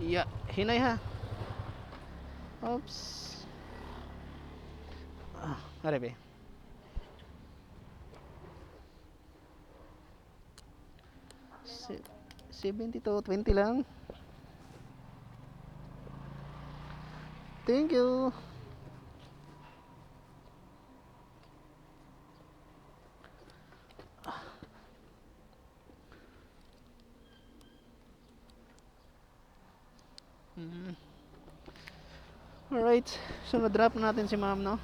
Ya, hinay ha. Oops. Arebe. Se 70 to 20 lang. Thank you. Mm. Alright, so na-drop natin si ma'am, no?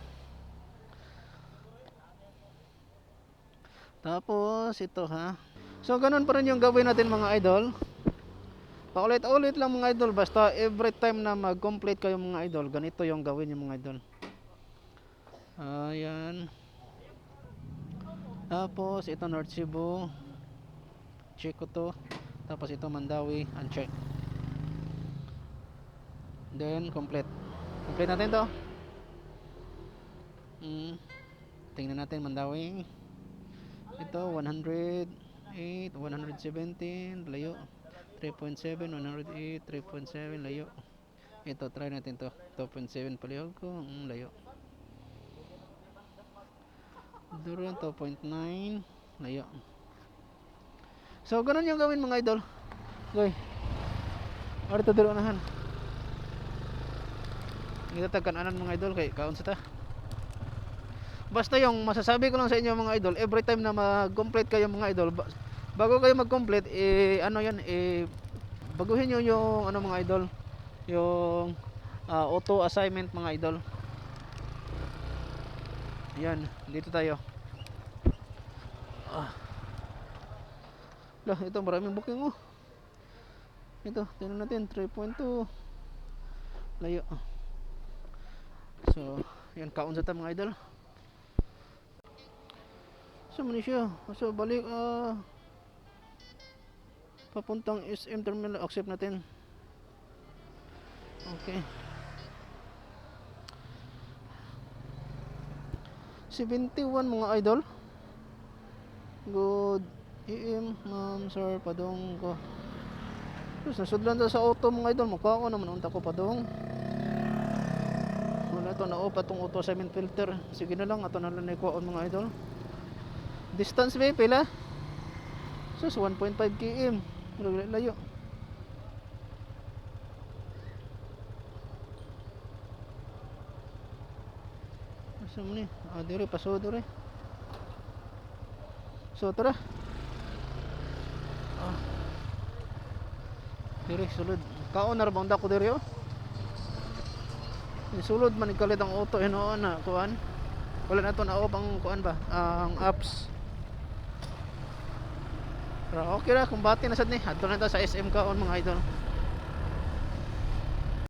Tapos ito ha. So ganun pa rin yung gawin natin mga idol. Paulit-ulit lang mga idol. Basta every time na mag-complete kayo mga idol, ganito yung gawin yung mga idol. Ayan. Tapos ito North Cebu. Check ko to. Tapos ito Mandawi, uncheck. Then complete. Complete natin to. Tingnan natin Mandawi. Ito 108, 117 layo. 3.7, 108, 3.7 layo. Ito try natin to. 2.7 palihog ko, layo. Duron 2.9 layo. So ganun yung gawin mga idol. Goy. Arito diro nahan. Kita tagkananan mga idol kay kaon sa ta. Basta yung masasabi ko lang sa inyo mga idol, every time na mag-complete kayo mga idol, bago kayo mag-complete, ano yan, baguhin nyo yung ano mga idol, yung auto assignment mga idol. Yan, dito tayo. Lah, ito maraming booking oh. Ito, tingnan natin 3.2 layo. So, yan kaon sa ta mga idol. So Manisya, so balik papuntang SM terminal, accept natin. Okay. 71 mga idol. Good AM, ma'am, sir, padong ko. Tapos nasudlan sa auto mga idol, mukha ko naman unta ko padong. Wala ito, na-off atong auto assignment filter. Sige na lang, ato na lang ikuha mga idol. Distance ba pila? Sus 1.5 km. Layo. Asa mo ni? Dire paso dire. So tara. Dire sulod. Kaon na ra bang dako dire oh. Sulod man ikalit ang auto hinoon na kuan. Wala na to na off ang kuan ba? Ang apps. Pero okay ra kung bati na sad ni. Adto na ta sa SM kaon mga idol.